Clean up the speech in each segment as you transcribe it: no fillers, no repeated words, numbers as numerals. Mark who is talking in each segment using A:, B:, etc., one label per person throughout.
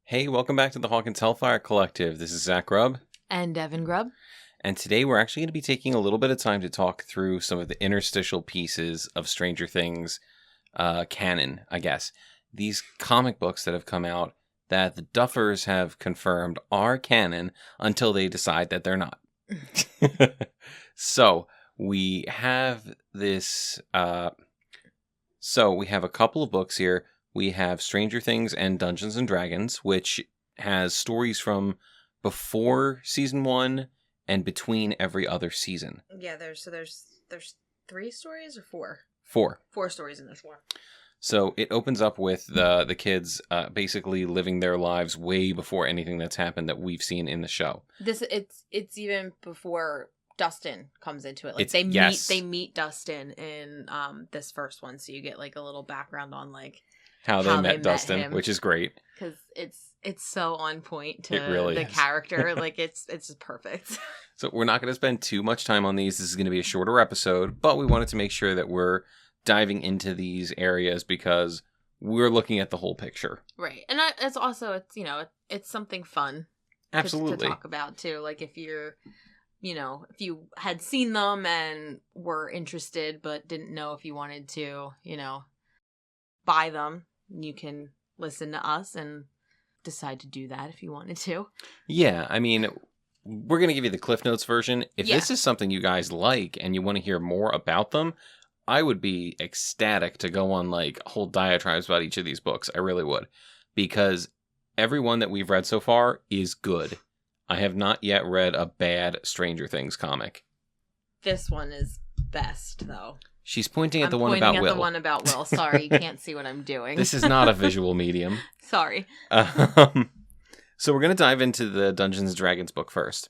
A: Hey, welcome back to the Hawkins Hellfire Collective. This is Zach Grubb.
B: And Devin Grubb.
A: And today we're actually going to be taking a little bit of time to talk through some of the interstitial pieces of Stranger Things canon, I guess. These comic books that have come out that the Duffers have confirmed are canon until they decide that they're not. So we have this... we have a couple of books here. We have Stranger Things and Dungeons and Dragons, which has stories from before season 1 and between every other season.
B: Yeah, there's 3 stories or 4?
A: 4.
B: 4 stories in this one.
A: So it opens up with the kids basically living their lives way before anything that's happened that we've seen in the show.
B: It's even before Dustin comes into it. Like they meet Dustin in this first one, so you get like a little background on like
A: how they met Dustin, him, which is great
B: because it's so on point to
A: really
B: the
A: is.
B: Character. Like it's just perfect.
A: So we're not going to spend too much time on these. This is going to be a shorter episode, but we wanted to make sure that we're diving into these areas because we're looking at the whole picture.
B: Right. And it's also, it's something fun
A: Absolutely
B: to talk about too. Like if you're, if you had seen them and were interested but didn't know if you wanted to, buy them, you can listen to us and decide to do that if you wanted to.
A: Yeah, I mean, we're going to give you the Cliff Notes version. If this is something you guys like and you want to hear more about them, I would be ecstatic to go on like whole diatribes about each of these books. I really would. Because every one that we've read so far is good. I have not yet read a bad Stranger Things comic.
B: This one is best, though.
A: She's pointing at the one about Will.
B: I'm pointing at the one about Will. Sorry, you can't see what I'm doing.
A: This is not a visual medium.
B: Sorry.
A: So we're going to dive into the Dungeons & Dragons book first.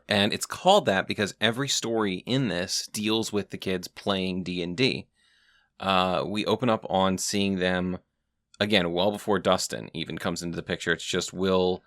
A: And it's called that because every story in this deals with the kids playing D&D. We open up on seeing them, again, well before Dustin even comes into the picture. It's just Will...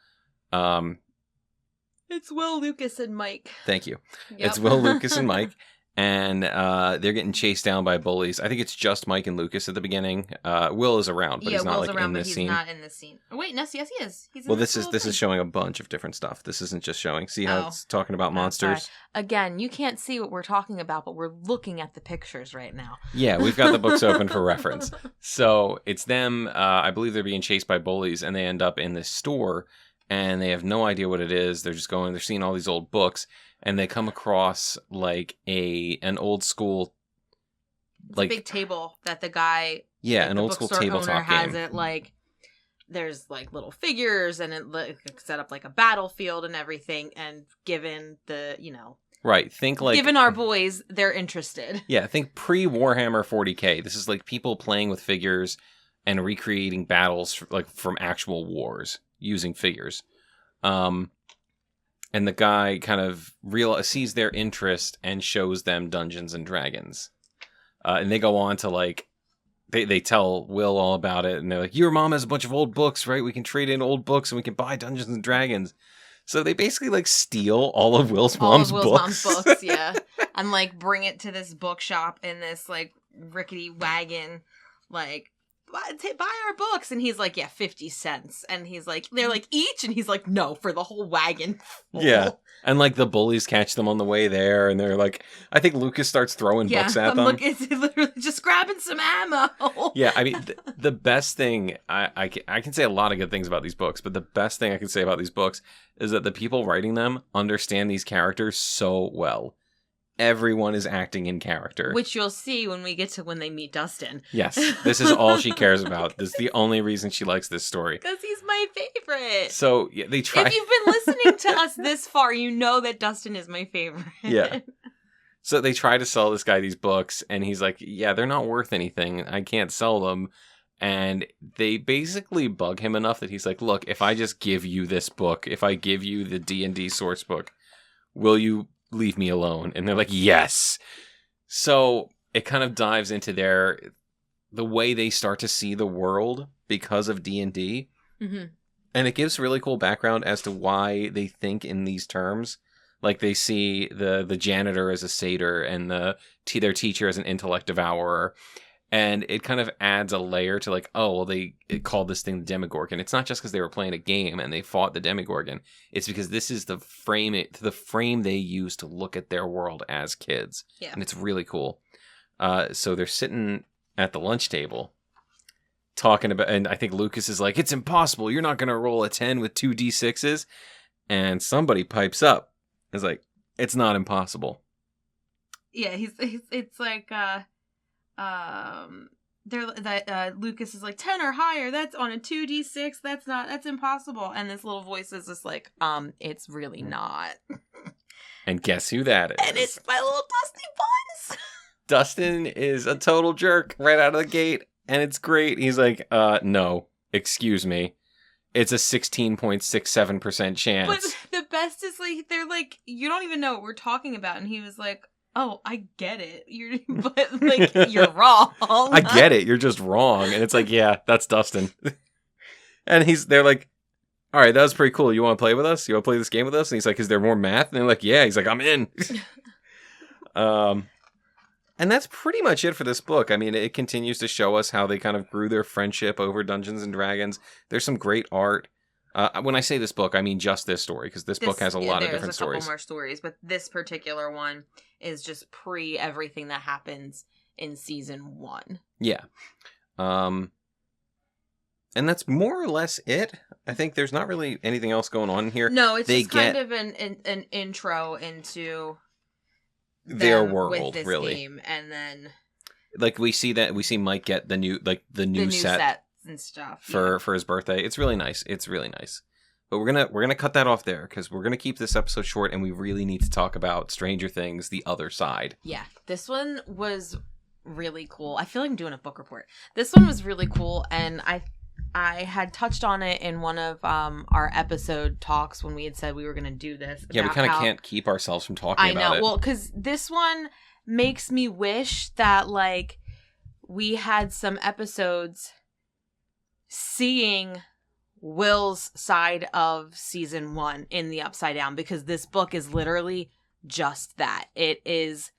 B: It's Will, Lucas, and Mike.
A: Thank you.
B: Yep.
A: It's Will, Lucas, and Mike. And they're getting chased down by bullies. I think it's just Mike and Lucas at the beginning. Will is around, but he's not
B: Will's
A: like
B: around,
A: in this
B: but he's
A: scene.
B: Not in this scene. Oh, wait, yes, he is. He's in
A: This is showing a bunch of different stuff. This isn't just showing. See how it's talking about monsters?
B: Sorry. Again, you can't see what we're talking about, but we're looking at the pictures right now.
A: Yeah, we've got the books open for reference. So it's them. I believe they're being chased by bullies, and they end up in this store, and they have no idea what it is. They're just going. They're seeing all these old books. And they come across like an old school, like
B: a big table that the guy,
A: an old school tabletop game
B: has it like. There's like little figures, and it set up like a battlefield and everything. And given the
A: right, think like
B: given our boys, they're interested.
A: Yeah, think pre Warhammer 40K. This is like people playing with figures and recreating battles like from actual wars using figures. And the guy kind of sees their interest and shows them Dungeons and Dragons. And they go on to like, they tell Will all about it. And they're like, your mom has a bunch of old books, right? We can trade in old books and we can buy Dungeons and Dragons. So they basically like steal all of Will's mom's books.
B: Yeah. And like bring it to this bookshop in this like rickety wagon, like, buy our books. And he's like, yeah, 50 cents. And he's like, they're like each, and he's like, no, for the whole wagon.
A: Yeah. And like the bullies catch them on the way there, and they're like, I think Lucas starts throwing books at them.
B: It's literally just grabbing some ammo.
A: Yeah, I mean, the best thing, I can say a lot of good things about these books, but the best thing I can say about these books is that the people writing them understand these characters so well. Everyone is acting in character.
B: Which you'll see when we get to when they meet Dustin.
A: Yes, this is all she cares about. This is the only reason she likes this story.
B: Because he's my favorite.
A: So, yeah, they try.
B: If you've been listening to us this far, you know that Dustin is my favorite.
A: Yeah. So they try to sell this guy these books, and he's like, yeah, they're not worth anything. I can't sell them. And they basically bug him enough that he's like, look, if I just give you this book, if I give you the D&D source book, will you leave me alone? And they're like, yes. So it kind of dives into the way they start to see the world because of D&D.
B: Mm-hmm.
A: And it gives really cool background as to why they think in these terms. Like they see the janitor as a satyr and their teacher as an intellect devourer. And it kind of adds a layer to like, oh, well, they called this thing the Demogorgon. It's not just because they were playing a game and they fought the Demogorgon. It's because this is the frame they use to look at their world as kids.
B: Yeah.
A: And it's really cool. So they're sitting at the lunch table talking about, and I think Lucas is like, it's impossible. You're not going to roll a 10 with 2 D6s. And somebody pipes up. It's like, it's not impossible.
B: Yeah, it's like, Lucas is like 10 or higher. That's on a 2d6. That's impossible. And this little voice is just like, it's really not.
A: And guess who that is?
B: And it's my little Dusty Buns.
A: Dustin is a total jerk right out of the gate, and it's great. He's like, no, excuse me. It's a 16.67% chance.
B: But the best is like, they're like, you don't even know what we're talking about. And he was like, oh, I get it. But like, you're wrong.
A: I get it. You're just wrong. And it's like, yeah, that's Dustin. And they're like, all right, that was pretty cool. You want to play with us? You want to play this game with us? And he's like, is there more math? And they're like, yeah. He's like, I'm in. And that's pretty much it for this book. I mean, it continues to show us how they kind of grew their friendship over Dungeons and Dragons. There's some great art. When I say this book, I mean just this story, because this book has a lot of different stories.
B: There's a couple more stories, but this particular one is just pre everything that happens in season 1.
A: Yeah. And that's more or less it. I think there's not really anything else going on here.
B: No, it's just kind of an intro into
A: their world,
B: with this
A: really.
B: Game, and then
A: like we see Mike get the new set
B: and stuff
A: for his birthday. It's really nice. It's really nice. But we're gonna cut that off there because we're gonna keep this episode short, and we really need to talk about Stranger Things: The Other Side. Yeah,
B: this one was really cool. I feel like I'm doing a book report. This one was really cool, and I had touched on it in one of our episode talks when we had said we were going to do this.
A: Yeah, we kind of can't keep ourselves from talking about it. I know.
B: Well, because this one makes me wish that, like, we had some episodes seeing Will's side of season 1 in the Upside Down, because this book is literally just that. It is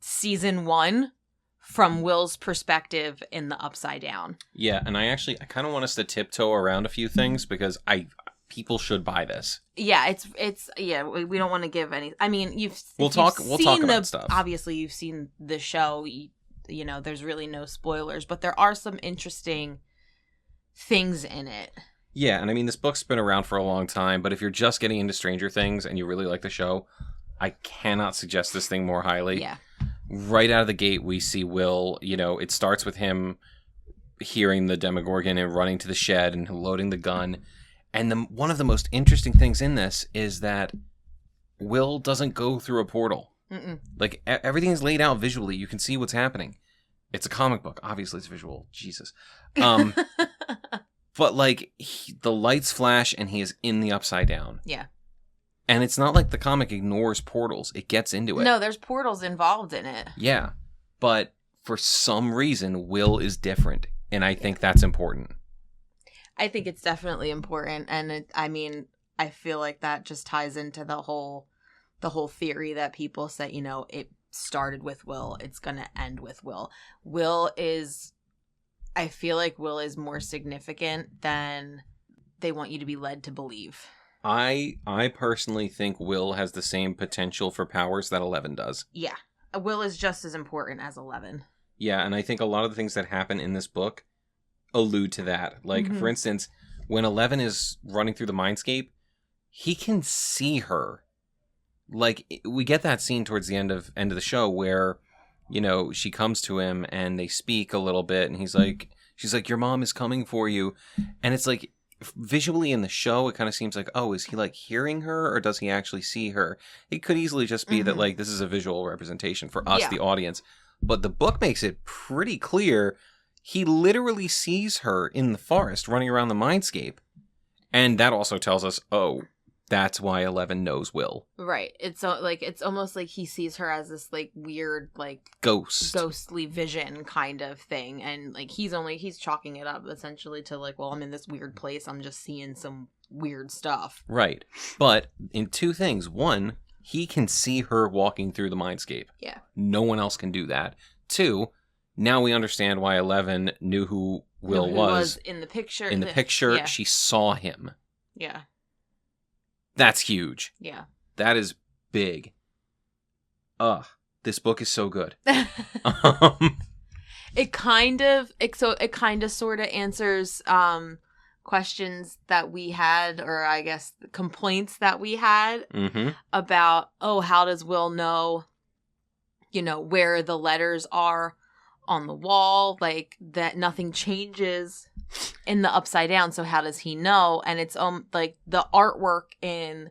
B: season 1 from Will's perspective in the Upside Down.
A: Yeah, and I kind of want us to tiptoe around a few things because people should buy this.
B: Yeah, we don't want to give any. I mean,
A: we'll talk about stuff.
B: Obviously, you've seen the show. You know, there's really no spoilers, but there are some interesting things in it.
A: Yeah, and I mean, this book's been around for a long time, but if you're just getting into Stranger Things and you really like the show, I cannot suggest this thing more highly.
B: Yeah.
A: Right out of the gate, we see Will, it starts with him hearing the Demogorgon and running to the shed and loading the gun. And one of the most interesting things in this is that Will doesn't go through a portal.
B: Mm-mm.
A: Like, everything is laid out visually. You can see what's happening. It's a comic book. Obviously, it's visual. Jesus. But, like, the lights flash and he is in the Upside Down.
B: Yeah.
A: And it's not like the comic ignores portals. It gets into it.
B: No, there's portals involved in it.
A: Yeah. But for some reason, Will is different. And I think that's important.
B: I think it's definitely important. And I feel like that just ties into the whole theory that people say, it started with Will. It's going to end with Will. I feel like Will is more significant than they want you to be led to believe.
A: I personally think Will has the same potential for powers that 11 does.
B: Yeah. Will is just as important as 11.
A: Yeah, and I think a lot of the things that happen in this book allude to that. Like, for instance, when 11 is running through the mindscape, he can see her. Like, we get that scene towards the end of the show where, she comes to him and they speak a little bit, and she's like, your mom is coming for you. And it's like, visually in the show, it kind of seems like, oh, is he like hearing her or does he actually see her? It could easily just be that like this is a visual representation for us, the audience. But the book makes it pretty clear he literally sees her in the forest running around the mindscape. And that also tells us, oh, that's why 11 knows Will.
B: Right. It's almost like he sees her as this like weird like ghostly vision kind of thing, and like he's chalking it up essentially to like, well, I'm in this weird place, I'm just seeing some weird stuff.
A: Right. But in two things. One, he can see her walking through the mindscape.
B: Yeah.
A: No one else can do that. Two, Now we understand why 11 knew who Will
B: Who
A: was.
B: in the picture.
A: In the picture,
B: yeah.
A: she saw him.
B: Yeah.
A: That's huge.
B: Yeah.
A: That is big. This book is so good.
B: It kind of sort of answers questions that we had, or I guess complaints that we had about, how does Will know, where the letters are on the wall, like that nothing changes in the Upside Down, so how does he know? And it's like the artwork in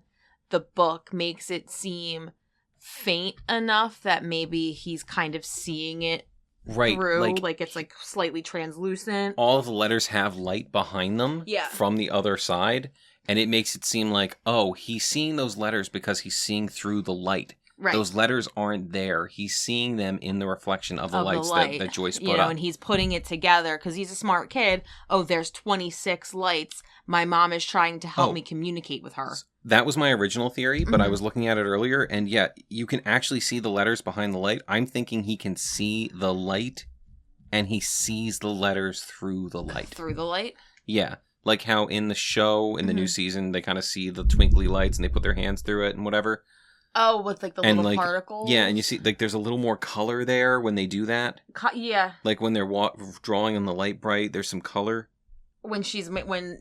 B: the book makes it seem faint enough that maybe he's kind of seeing it through, like it's like slightly translucent.
A: All of the letters have light behind them from the other side, and it makes it seem like, he's seeing those letters because he's seeing through the light. Right. Those letters aren't there. He's seeing them in the reflection of the lights that Joyce put up.
B: And he's putting it together because he's a smart kid. There's 26 lights. My mom is trying to help me communicate with her.
A: That was my original theory, but I was looking at it earlier, and you can actually see the letters behind the light. I'm thinking he can see the light, and he sees the letters through the light.
B: Through the light?
A: Yeah. Like how in the show, in the new season, they kind of see the twinkly lights, and they put their hands through it and whatever.
B: Oh, with like the little particles?
A: Yeah, and you see, like, there's a little more color there when they do that.
B: Yeah.
A: Like when they're drawing on the light bright, there's some color.
B: When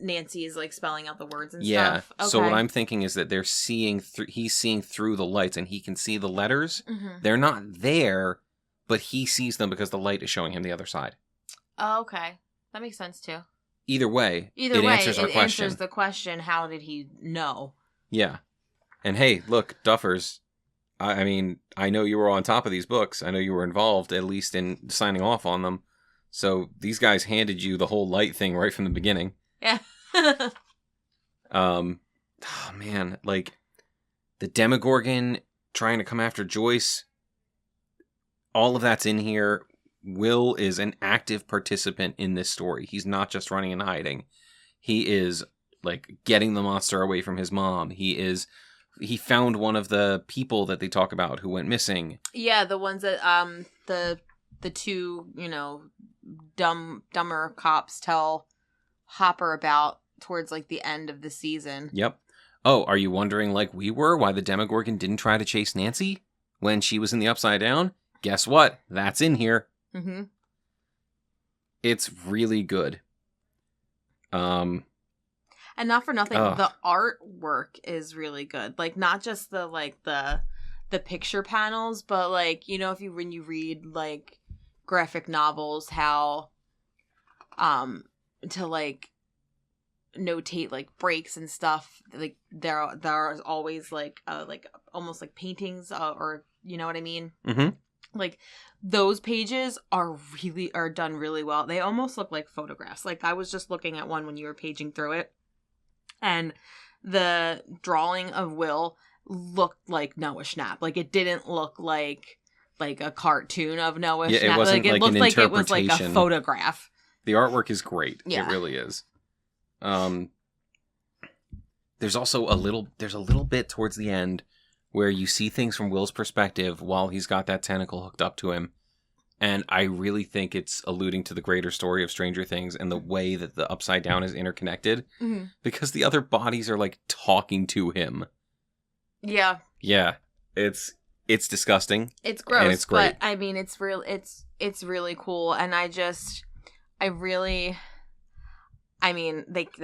B: Nancy is like spelling out the words and
A: stuff.
B: Okay.
A: So what I'm thinking is that they're seeing he's seeing through the lights, and he can see the letters. They're not there, but he sees them because the light is showing him the other side. Oh, okay.
B: That makes sense too.
A: Either way, it answers our question. It
B: answers the question, how did he know?
A: Yeah. And hey, look, Duffers, I mean, I know you were on top of these books. I know you were involved, at least in signing off on them. So these guys handed you the whole light thing right from the beginning.
B: Yeah.
A: Oh man, like the Demogorgon trying to come after Joyce. All of that's in here. Will is an active participant in this story. He's not just running and hiding. He is like getting the monster away from his mom. He found one of the people that they talk about who went missing. Yeah,
B: the ones that the two, dumber cops tell Hopper about towards like the end of the season.
A: Yep. Oh, are you wondering, like we were, why the Demogorgon didn't try to chase Nancy when she was in the Upside Down? Guess what? That's in here. Mm-hmm. It's really good.
B: And not for nothing, the artwork is really good. Like, not just the picture panels, but like, when you read like graphic novels, how to like notate like breaks and stuff. Like there are always like almost like paintings or you know what I mean? Mm-hmm. Like those pages are done really well. They almost look like photographs. Like I was just looking at one when you were paging through it. And the drawing of Will looked like Noah Schnapp. Like it didn't look like a cartoon of Noah Schnapp.
A: It wasn't
B: it looked like it was like a photograph.
A: The artwork is great. Yeah. It really is. There's also a little bit towards the end where you see things from Will's perspective while he's got that tentacle hooked up to him. And I really think it's alluding to the greater story of Stranger Things and the way that the Upside Down is interconnected. Mm-hmm. Because the other bodies are like talking to him. Yeah. Yeah. It's disgusting.
B: It's gross. And it's great. But I mean, it's really cool. And they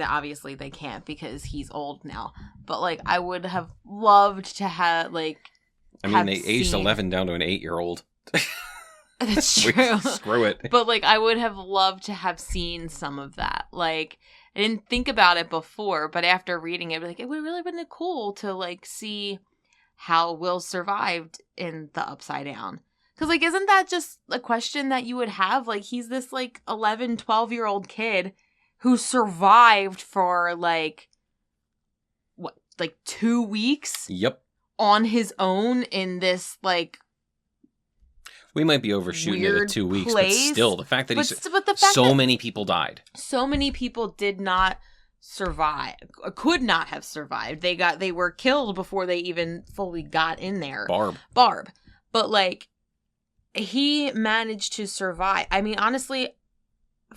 B: obviously they can't because he's old now. But like, I would have loved to have like.
A: I mean, they aged 11 down to an 8-year-old.
B: That's true.
A: Screw it.
B: But like, I would have loved to have seen some of that. Like, I didn't think about it before, but after reading it, like, it would really been cool to like see how Will survived in the Upside Down. Because like, isn't that just a question that you would have? Like, he's this like 11, 12-year-old kid who survived for like 2 weeks?
A: Yep.
B: On his own in this like.
A: We might be overshooting it at 2 weeks, but still, the fact that many people died. So many people did not survive, could not have survived. They were killed before they even fully got in there. Barb. But like,
B: he managed to survive. I mean, honestly,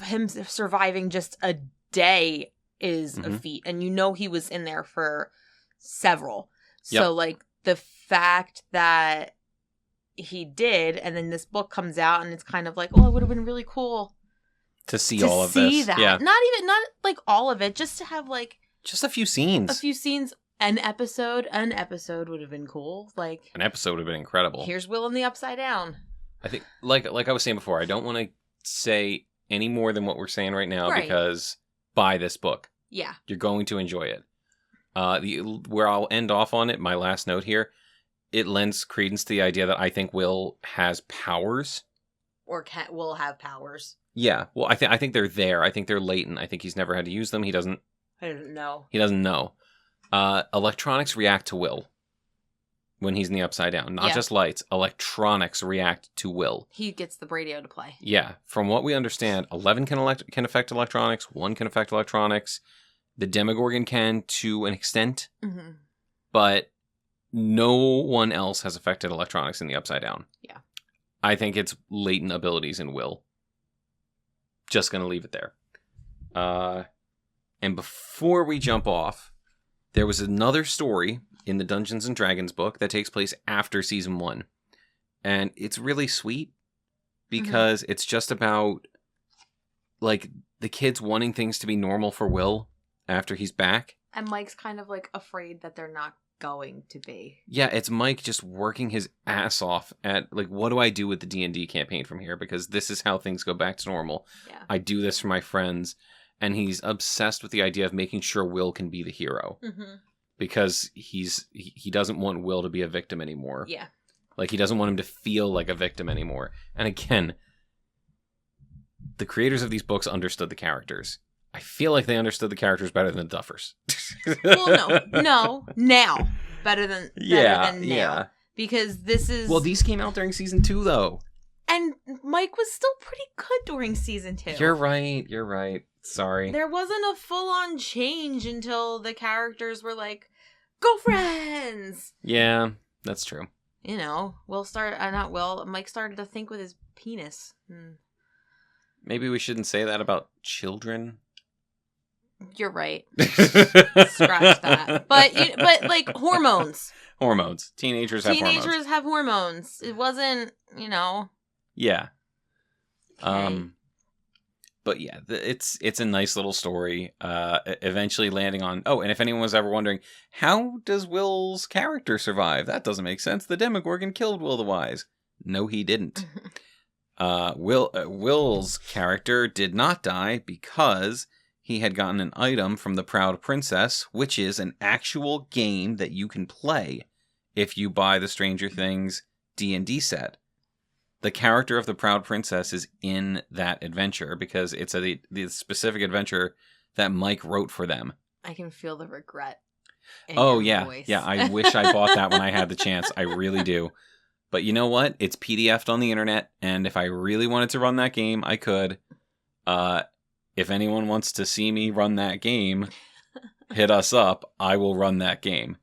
B: him surviving just a day is a feat. And he was in there for several.
A: Yep.
B: So, like, the fact that he did, and then this book comes out, and it's kind of like, oh, it would have been really cool
A: to see all of this.
B: That.
A: Yeah.
B: Not like all of it, just to have like
A: just a few scenes.
B: An episode would have been cool. Like,
A: an episode would have been incredible.
B: Here's Will in the Upside Down.
A: I think, like I was saying before, I don't want to say any more than what we're saying right now, because buy this book.
B: Yeah.
A: You're going to enjoy it. Where I'll end off on it, my last note here, it lends credence to the idea that I think Will has powers.
B: Or will have powers.
A: Yeah. Well, I think they're there. I think they're latent. I think he's never had to use them. I don't know. He doesn't know. Electronics react to Will when he's in the Upside Down. Not just lights. Electronics react to Will.
B: He gets the radio to play.
A: Yeah. From what we understand, 11 can affect electronics. 1 can affect electronics. The Demogorgon can to an extent. Mm-hmm. But no one else has affected electronics in the Upside Down.
B: Yeah.
A: I think it's latent abilities in Will. Just going to leave it there. And before we jump off, there was another story in the Dungeons & Dragons book that takes place after season 1. And it's really sweet because it's just about, like, the kids wanting things to be normal for Will after he's back.
B: And Mike's kind of, like, afraid that they're not going to be.
A: Yeah, it's Mike just working his ass off at, like, what do I do with the D&D campaign from here? Because this is how things go back to normal.
B: Yeah.
A: I do this for my friends. And he's obsessed with the idea of making sure Will can be the hero. Mm-hmm. Because he doesn't want Will to be a victim anymore.
B: Yeah.
A: Like, he doesn't want him to feel like a victim anymore. And again, the creators of these books understood the characters. I feel like they understood the characters better than the Duffers.
B: Well, no. Now. Better than now.
A: Yeah.
B: Because this is...
A: Well, these came out during season 2, though.
B: And Mike was still pretty good during season 2.
A: You're right. Sorry.
B: There wasn't a full-on change until the characters were like, go friends!
A: Yeah, that's true.
B: Mike started to think with his penis.
A: Maybe we shouldn't say that about children.
B: You're right. Scratch that. But like, hormones.
A: Hormones. Teenagers
B: have hormones. It wasn't,
A: Yeah.
B: Okay.
A: But yeah, it's a nice little story. Eventually landing on... Oh, and if anyone was ever wondering, how does Will's character survive? That doesn't make sense. The Demogorgon killed Will the Wise. No, he didn't. Will's character did not die because he had gotten an item from the Proud Princess, which is an actual game that you can play if you buy the Stranger Things D&D set. The character of the Proud Princess is in that adventure because it's the specific adventure that Mike wrote for them.
B: I can feel the regret in
A: your voice. Yeah. I wish I bought that when I had the chance. I really do. But you know what? It's PDF'd on the internet, and if I really wanted to run that game, I could. If anyone wants to see me run that game, hit us up. I will run that game.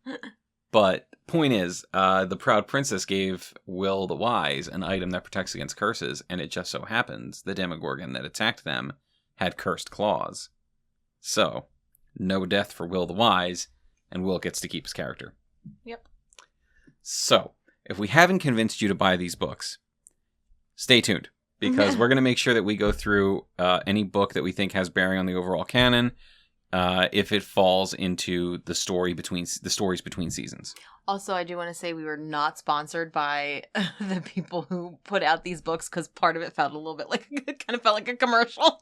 A: But point is, the Proud Princess gave Will the Wise an item that protects against curses, and it just so happens the Demogorgon that attacked them had cursed claws. So, no death for Will the Wise, and Will gets to keep his character.
B: Yep.
A: So, if we haven't convinced you to buy these books, stay tuned, because we're going to make sure that we go through any book that we think has bearing on the overall canon, if it falls into the stories between seasons.
B: Also, I do want to say we were not sponsored by the people who put out these books, because part of it felt a little bit like, it kind of felt like a commercial.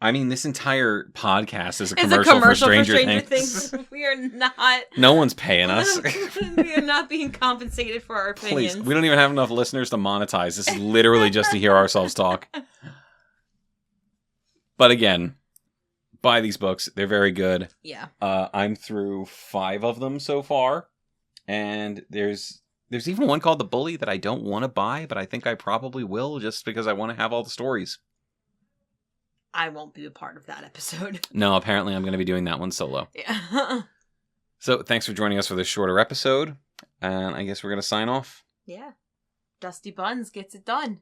A: I mean, this entire podcast is a commercial for Stranger Things.
B: We are not.
A: No one's paying us.
B: We are not being compensated for our opinions.
A: Please, we don't even have enough listeners to monetize. This is literally just to hear ourselves talk. But again, buy these books. They're very good.
B: Yeah.
A: I'm through 5 of them so far. And there's even one called The Bully that I don't want to buy, but I think I probably will just because I want to have all the stories.
B: I won't be a part of that episode.
A: No, apparently I'm going to be doing that one solo.
B: Yeah.
A: So thanks for joining us for this shorter episode. And I guess we're going to sign off.
B: Yeah. Dusty Buns gets it done.